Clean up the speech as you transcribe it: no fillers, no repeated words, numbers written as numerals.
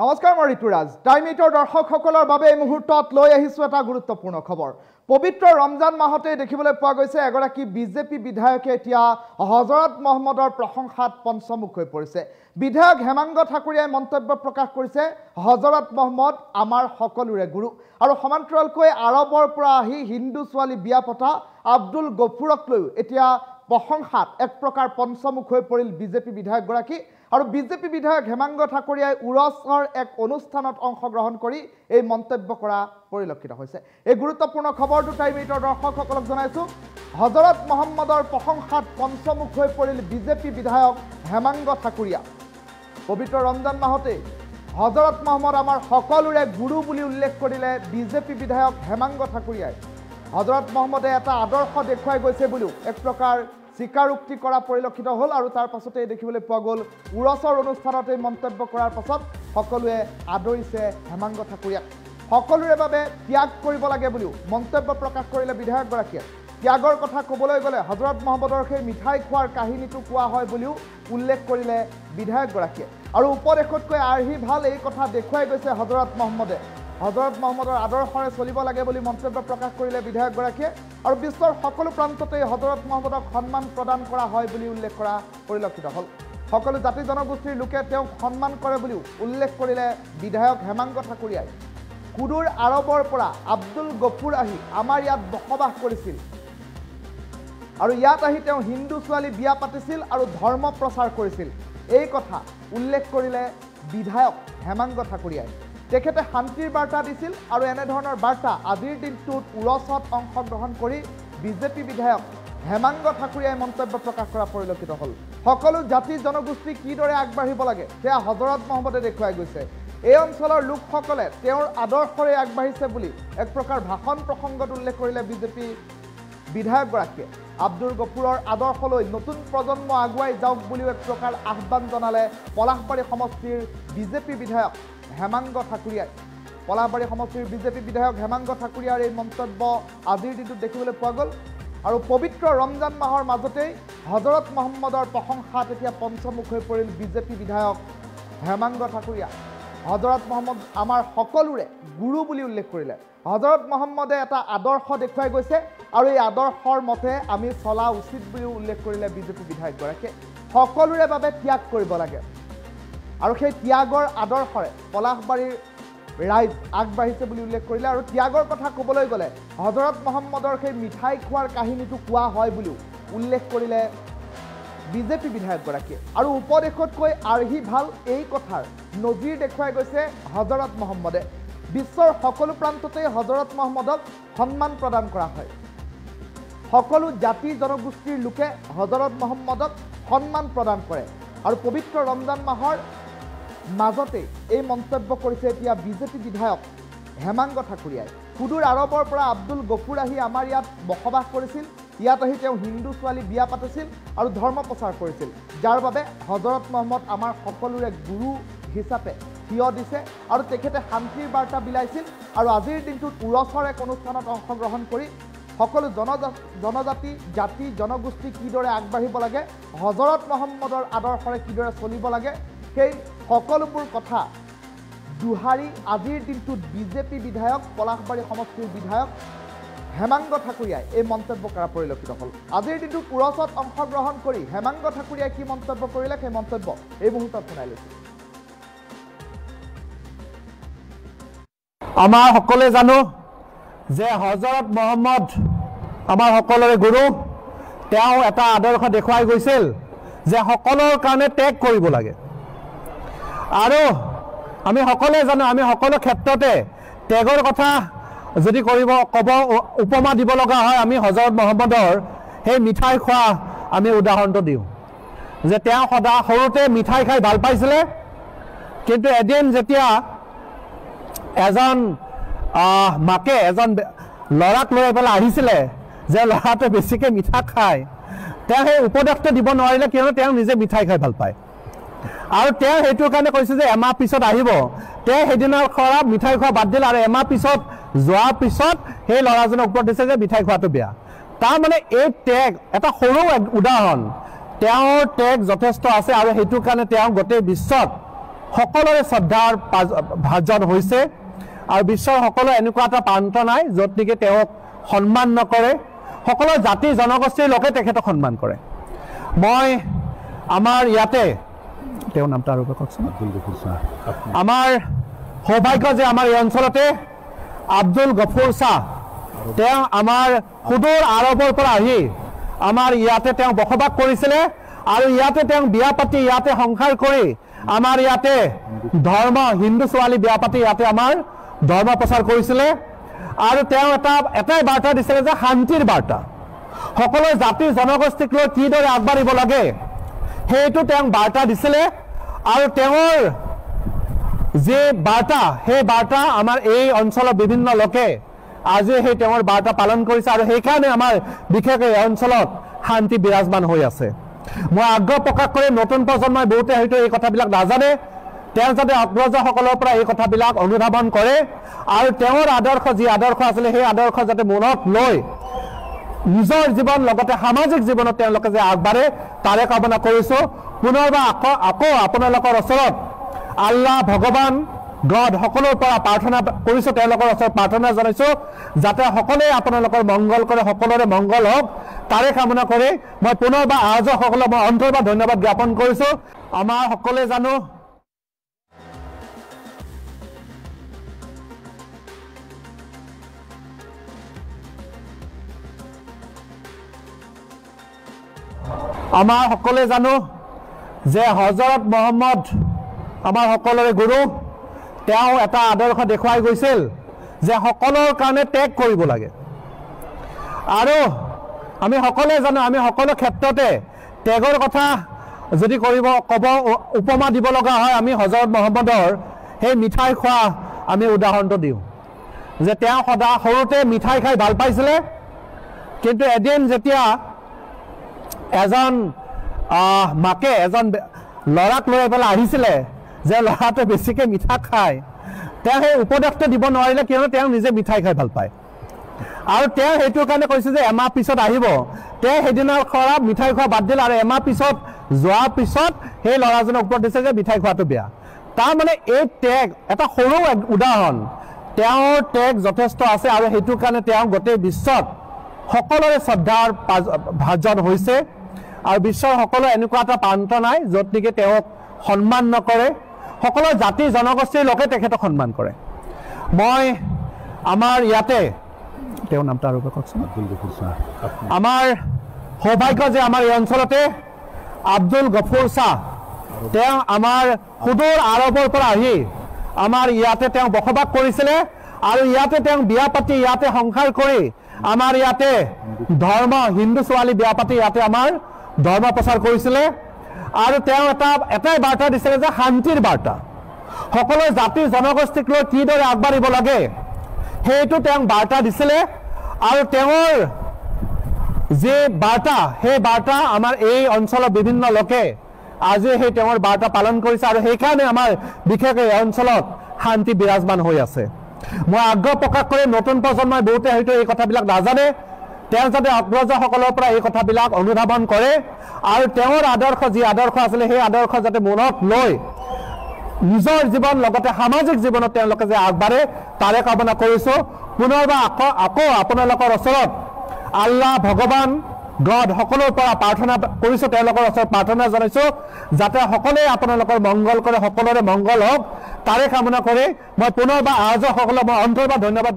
নমস্কাৰ মই ঋতুৰাজ টাইম 8ৰ দৰ্শকসকলৰ বাবে এই মুহূৰ্তত লৈ আহিছো এটা গুৰুত্বপূৰ্ণ খবৰ পবিত্ৰ ৰমজান মাহতে দেখিবলৈ পোৱা গৈছে এগৰাকী বিজেপি বিধায়কে এতিয়া হযৰত মহম্মদৰ প্ৰশংসাত পঞ্চমুখ হৈ পৰিছে বিধায়ক হেমাংগ ঠাকুৰীয়াই মন্তব্য প্ৰকাশ কৰিছে হযৰত মহম্মদ আমাৰ সকলোৰে গুৰু আৰু সমান্তৰালকৈ আৰবৰ পৰা আহি হিন্দু ছোৱালী বিয়া পতা আব্দুল গফুৰক লৈ এতিয়া প্ৰশংসাত এক প্ৰকাৰ পঞ্চমুখ হৈ পৰিল বিজেপি বিধায়ক গৰাকী আৰু বিজেপি বিধায়ক হেমাংগ ঠাকুৰীয়াই উৰছৰ এক অনুষ্ঠানত অংশগ্ৰহণ কৰি এই মন্তব্য কৰা পৰিলক্ষিত হৈছে এই গুৰুত্বপূৰ্ণ খবৰটো টাইম 8ৰ দৰ্শকসকলক জনাইছো হযৰত মহম্মদৰ প্ৰশংসাত পঞ্চমুখ হৈ পৰিল বিজেপি বিধায়ক হেমাংগ ঠাকুৰীয়া পবিত্ৰ ৰমজান মাহতে হযৰত মহম্মদ আমাৰ সকলোৰে গুৰু বুলি উল্লেখ কৰিলে বিজেপি বিধায়ক হেমাংগ ঠাকুৰীয়াই হযৰত মহম্মদে এটা আদৰ্শ দেখুৱাই গৈছে বুলিও এক প্ৰকাৰ স্বীকাৰোক্তি কৰা পৰিলক্ষিত হ'ল আৰু তাৰ পাছতে দেখিবলৈ পোৱা গ'ল উৰছৰ অনুষ্ঠানত এই মন্তব্য কৰাৰ পাছত সকলোৱে আদৰিছে হেমাংগ ঠাকুৰীয়াক সকলোৰে বাবে ত্যাগ কৰিব লাগে বুলিও মন্তব্য প্ৰকাশ কৰিলে বিধায়কগৰাকীয়ে ত্যাগৰ কথা ক'বলৈ গ'লে হযৰত মহম্মদৰ সেই মিঠাই খোৱাৰ কাহিনীটো কোৱা হয় বুলিও উল্লেখ কৰিলে বিধায়কগৰাকীয়ে আৰু উপদেশতকৈ আৰ্হি ভাল এই কথা দেখুৱাই গৈছে হযৰত মহম্মদে হযৰত মহম্মদৰ আদৰ্শৰে চলিব লাগে বুলি মন্তব্য প্ৰকাশ কৰিলে বিধায়কগৰাকীয়ে আৰু বিশ্বৰ সকলো প্ৰান্ততে হযৰত মহম্মদক সন্মান প্ৰদান কৰা হয় বুলি উল্লেখ কৰা পৰিলক্ষিত হ'ল সকলো জাতি জনগোষ্ঠীৰ লোকে তেওঁক সন্মান কৰে বুলিও উল্লেখ কৰিলে বিধায়ক হেমাংগ ঠাকুৰীয়াই কুদুৰ আৰবৰ পৰা আব্দুল গফুৰ আহি আমাৰ ইয়াত বসবাস কৰিছিল আৰু ইয়াত আহি তেওঁ হিন্দু ছোৱালী বিয়া পাতিছিল আৰু ধৰ্ম প্ৰচাৰ কৰিছিল এই কথা উল্লেখ কৰিলে বিধায়ক হেমাংগ ঠাকুৰীয়াই তেখেতে শান্তিৰ বাৰ্তা দিছিল আৰু এনে ধৰণৰ বাৰ্তা আজিৰ দিনটোত উৰছত অংশগ্ৰহণ কৰি বিজেপি বিধায়ক হেমাংগ ঠাকুৰীয়াই মন্তব্য প্ৰকাশ কৰা পৰিলক্ষিত হ'ল সকলো জাতি জনগোষ্ঠী কিদৰে আগবাঢ়িব লাগে সেয়া হযৰত মহম্মদে দেখুৱাই গৈছে এই অঞ্চলৰ লোকসকলে তেওঁৰ আদৰ্শৰে আগবাঢ়িছে বুলি এক প্ৰকাৰ ভাষণ প্ৰসংগত উল্লেখ কৰিলে বিজেপি বিধায়কগৰাকীয়ে আব্দুল গফুৰৰ আদৰ্শলৈ নতুন প্ৰজন্ম আগুৱাই যাওক বুলিও এক প্ৰকাৰ আহ্বান জনালে পলাশবাৰী সমষ্টিৰ বিজেপি বিধায়ক হেমাংগ ঠাকুৰীয়াই পলাশবাৰী সমষ্টিৰ বিজেপি বিধায়ক হেমাংগ ঠাকুৰীয়াৰ এই মন্তব্য আজিৰ দিনটোত দেখিবলৈ পোৱা গ'ল আৰু পবিত্ৰ ৰমজান মাহৰ মাজতেই হযৰত মহম্মদৰ প্ৰশংসাত এতিয়া পঞ্চমুখ হৈ পৰিল বিজেপি বিধায়ক হেমাংগ ঠাকুৰীয়া হযৰত মহম্মদ আমাৰ সকলোৰে গুৰু বুলি উল্লেখ কৰিলে হযৰত মহম্মদে এটা আদৰ্শ দেখুৱাই গৈছে আৰু এই আদৰ্শৰ মতে আমি চলা উচিত বুলি উল্লেখ কৰিলে বিজেপি বিধায়কগৰাকীয়ে সকলোৰে বাবে ত্যাগ কৰিব লাগে আৰু সেই ত্যাগৰ আদৰ্শৰে পলাশবাৰীৰ ৰাইজ আগবাঢ়িছে বুলি উল্লেখ কৰিলে আৰু ত্যাগৰ কথা ক'বলৈ গ'লে হযৰত মহম্মদৰ সেই মিঠাই খোৱাৰ কাহিনীটো কোৱা হয় বুলিও উল্লেখ কৰিলে বিজেপি বিধায়কগৰাকীয়ে আৰু উপদেশতকৈ আৰ্হি ভাল এই কথাৰ নজিৰ দেখুৱাই গৈছে হযৰত মহম্মদে বিশ্বৰ সকলো প্ৰান্ততে হযৰত মহম্মদক সন্মান প্ৰদান কৰা হয় সকলো জাতি জনগোষ্ঠীৰ লোকে হযৰত মহম্মদক সন্মান প্ৰদান কৰে আৰু পবিত্ৰ ৰমজান মাহৰ মাজতে এই মন্তব্য কৰিছে এতিয়া বিজেপি বিধায়ক হেমাংগ ঠাকুৰীয়াই কুদুৰ আৰবৰ পৰা আব্দুল গফুৰ আহি আমাৰ ইয়াত বসবাস কৰিছিল ইয়াত আহি তেওঁ হিন্দু ছোৱালী বিয়া পাতিছিল আৰু ধৰ্ম প্ৰচাৰ কৰিছিল যাৰ বাবে হযৰত মহম্মদ আমাৰ সকলোৰে গুৰু হিচাপে থিয় দিছে আৰু তেখেতে শান্তিৰ বাৰ্তা বিলাইছিল আৰু আজিৰ দিনটোত উৰছৰ এক অনুষ্ঠানত অংশগ্ৰহণ কৰি সকলো জনজাতি জাতি জনগোষ্ঠী কিদৰে আগবাঢ়িব লাগে হযৰত মহম্মদৰ আদৰ্শৰে কিদৰে চলিব লাগে সেই সকলোবোৰ কথা দুহাৰী আজিৰ দিনটোত বিজেপি বিধায়ক পলাশবাৰী সমষ্টিৰ বিধায়ক হেমাংগ ঠাকুৰীয়াই এই মন্তব্য কৰা পৰিলক্ষিত হ'ল আজিৰ দিনটোত উৰছত অংশগ্ৰহণ কৰি হেমাংগ ঠাকুৰীয়াই কি মন্তব্য কৰিলে সেই মন্তব্য এই মুহূৰ্তত শুনাই লৈছোঁ আমাৰ সকলোৱে জানো যে হযৰত মহম্মদ আমাৰ সকলোৰে গুৰু তেওঁ এটা আদৰ্শ দেখুৱাই গৈছিল যে সকলোৰ কাৰণে ত্যাগ কৰিব লাগে আৰু আমি সকলোৱে জানো আমি সকলো ক্ষেত্ৰতে ত্যাগৰ কথা যদি ক'ব উপমা দিব লগা হয় আমি হযৰত মহম্মদৰ সেই মিঠাই খোৱা আমি উদাহৰণটো দিওঁ যে তেওঁ সদায় সৰুতে মিঠাই খাই ভাল পাইছিলে কিন্তু এদিন যেতিয়া এজন মাকে এজন ল'ৰাক লৈ পেলাই আহিছিলে যে ল'ৰাটোৱে বেছিকৈ মিঠা খায় তেওঁ সেই উপদেশটো দিব নোৱাৰিলে কিয়নো তেওঁ নিজে মিঠাই খাই ভাল পায় আৰু তেওঁ সেইটোৰ কাৰণে কৈছে যে এমাহ পিছত আহিব তেওঁ সেইদিনাৰ পৰা মিঠাই খোৱা বাদ দিলে আৰু এমাহ পিছত যোৱাৰ পিছত সেই ল'ৰাজনক উপদেশ দিছে যে মিঠাই খোৱাটো বেয়া তাৰমানে এই ত্যাগ এটা সৰু উদাহৰণ তেওঁৰ ত্যাগ যথেষ্ট আছে আৰু সেইটোৰ কাৰণে তেওঁ গোটেই বিশ্বত সকলোৰে শ্ৰদ্ধাৰ ভাজন হৈছে আৰু বিশ্বৰ সকলো এনেকুৱা এটা প্ৰান্ত নাই য'ত নেকি তেওঁক সন্মান নকৰে সকলো জাতি জনগোষ্ঠীৰ লোকে তেখেতক সন্মান কৰে মই আমাৰ ইয়াতে তেওঁৰ নামটো আৰু কওকচোন আমাৰ সৌভাগ্য যে আমাৰ এই অঞ্চলতে আব্দুল গফুৰ শ্বাহ তেওঁ আমাৰ সুদূৰ আৰৱৰ পৰা আহি আমাৰ ইয়াতে তেওঁ বসবাস কৰিছিলে আৰু ইয়াতে তেওঁ বিয়া পাতি ইয়াতে সংসাৰ কৰি আমাৰ ইয়াতে ধৰ্ম হিন্দু ছোৱালী বিয়া পাতি ইয়াতে আমাৰ ধৰ্ম প্ৰচাৰ কৰিছিলে আৰু তেওঁ এটাই বাৰ্তা দিছিলে যে শান্তিৰ বাৰ্তা সকলো জাতি জনগোষ্ঠীক লৈ কিদৰে আগবাঢ়িব লাগে সেইটো তেওঁ বাৰ্তা দিছিলে আৰু তেওঁৰ যে বাৰ্তা সেই বাৰ্তা আমাৰ এই অঞ্চলৰ বিভিন্ন লোকে আজি সেই তেওঁৰ বাৰ্তা পালন কৰিছে আৰু সেইকাৰণে আমাৰ বিশেষকৈ এই অঞ্চলত শান্তি বিৰাজমান হৈ আছে মই আগ্ৰহ প্ৰকাশ কৰি নতুন প্ৰজন্মই বহুতে হয়তো এই কথাবিলাক নাজানে তেওঁ যাতে অগ্ৰজসকলৰ পৰা এই কথাবিলাক অনুধাৱন কৰে আৰু তেওঁৰ আদৰ্শ যি আদৰ্শ আছিলে সেই আদৰ্শ যাতে মনত লৈ নিজৰ জীৱন লগতে সামাজিক জীৱনত তেওঁলোকে যে আগবাঢ়ে তাৰে কামনা কৰিছোঁ পুনৰবাৰ আকৌ আপোনালোকৰ ওচৰত আল্লাহ ভগৱান গড সকলোৰ পৰা প্ৰাৰ্থনা কৰিছোঁ তেওঁলোকৰ ওচৰত প্ৰাৰ্থনা জনাইছোঁ যাতে সকলোৱে আপোনালোকৰ মংগল কৰে সকলোৰে মংগল হওক তাৰে কামনা কৰি মই পুনৰবাৰ আয়োজকসকলক মই অন্তৰৰ পৰা ধন্যবাদ জ্ঞাপন কৰিছোঁ আমাৰ সকলোৱে জানো আমাৰ সকলোৱে জানো যে হজৰত মহম্মদ আমাৰ সকলোৰে গুৰু তেওঁ এটা আদৰ্শ দেখুৱাই গৈছিল যে সকলোৰ কাৰণে ত্যাগ কৰিব লাগে আৰু আমি সকলোৱে জানো আমি সকলো ক্ষেত্ৰতে ত্যাগৰ কথা যদি ক'ব উপমা দিব লগা হয় আমি হজৰত মহম্মদৰ সেই মিঠাই খোৱা আমি উদাহৰণটো দিওঁ যে তেওঁ সদায় সৰুতে মিঠাই খাই ভাল পাইছিলে কিন্তু এদিন যেতিয়া এজন মাকে এজন ল'ৰাক লৈ পেলাই আহিছিলে যে ল'ৰাটোৱে বেছিকৈ মিঠা খায় তেওঁ সেই উপদেশটো দিব নোৱাৰিলে কিয়নো তেওঁ নিজে মিঠাই খাই ভাল পায় আৰু তেওঁ সেইটোৰ কাৰণে কৈছে যে এমাহ পিছত আহিব তেওঁ সেইদিনাৰ খৰা মিঠাই খোৱা বাদ দিল আৰু এমাহ পিছত যোৱাৰ পিছত সেই ল'ৰাজনক ওপৰত দিছে যে মিঠাই খোৱাটো বেয়া তাৰমানে এই ত্যাগ এটা সৰু উদাহৰণ তেওঁৰ ত্যাগ যথেষ্ট আছে আৰু সেইটোৰ কাৰণে তেওঁ গোটেই বিশ্বত সকলোৰে শ্ৰদ্ধাৰ ভাজন হৈছে আৰু বিশ্বৰ সকলো এনেকুৱা এটা প্ৰান্ত নাই য'ত নেকি তেওঁক সন্মান নকৰে সকলো জাতি জনগোষ্ঠীৰ লোকে তেখেতক সন্মান কৰে মই আমাৰ ইয়াতে তেওঁৰ নামটো আৰু কওকচোন আমাৰ সৌভাগ্য যে আমাৰ এই অঞ্চলতে আব্দুল গফুৰ শ্বাহ তেওঁ আমাৰ সুদূৰ আৰৱৰ পৰা আহি আমাৰ ইয়াতে তেওঁ বসবাস কৰিছিলে আৰু ইয়াতে তেওঁ বিয়া পাতি ইয়াতে সংসাৰ কৰি আমাৰ ইয়াতে ধৰ্ম হিন্দু ছোৱালী বিয়া পাতি ইয়াতে আমাৰ ধৰ্ম প্ৰচাৰ কৰিছিলে আৰু তেওঁ এটাই বাৰ্তা দিছিলে যে শান্তিৰ বাৰ্তা সকলো জাতি জনগোষ্ঠীক লৈ কিদৰে আগবাঢ়িব লাগে সেইটো তেওঁ বাৰ্তা দিছিলে আৰু তেওঁৰ যে বাৰ্তা সেই বাৰ্তা আমাৰ এই অঞ্চলৰ বিভিন্ন লোকে আজি সেই তেওঁৰ বাৰ্তা পালন কৰিছে আৰু সেইকাৰণে আমাৰ বিশেষকৈ এই অঞ্চলত শান্তি বিৰাজমান হৈ আছে মই আগ্ৰহ প্ৰকাশ কৰি নতুন প্ৰজন্মই বহুতে হয়তো এই কথাবিলাক নাজানে তেওঁ যাতে অগ্ৰজসকলৰ পৰা এই কথাবিলাক অনুধাৱন কৰে আৰু তেওঁৰ আদৰ্শ যি আদৰ্শ আছিলে সেই আদৰ্শ যাতে মনত লৈ নিজৰ জীৱন লগতে সামাজিক জীৱনত তেওঁলোকে যে আগবাঢ়ে তাৰে কামনা কৰিছোঁ পুনৰবাৰ আকৌ আপোনালোকৰ ওচৰত আল্লাহ ভগৱান গড সকলোৰ পৰা প্ৰাৰ্থনা কৰিছোঁ তেওঁলোকৰ ওচৰত প্ৰাৰ্থনা জনাইছোঁ যাতে সকলোৱে আপোনালোকৰ মংগল কৰে সকলোৰে মংগল হওক তাৰে কামনা কৰি মই পুনৰবাৰ আয়োজকসকলক মই অন্তৰৰ পৰা ধন্যবাদ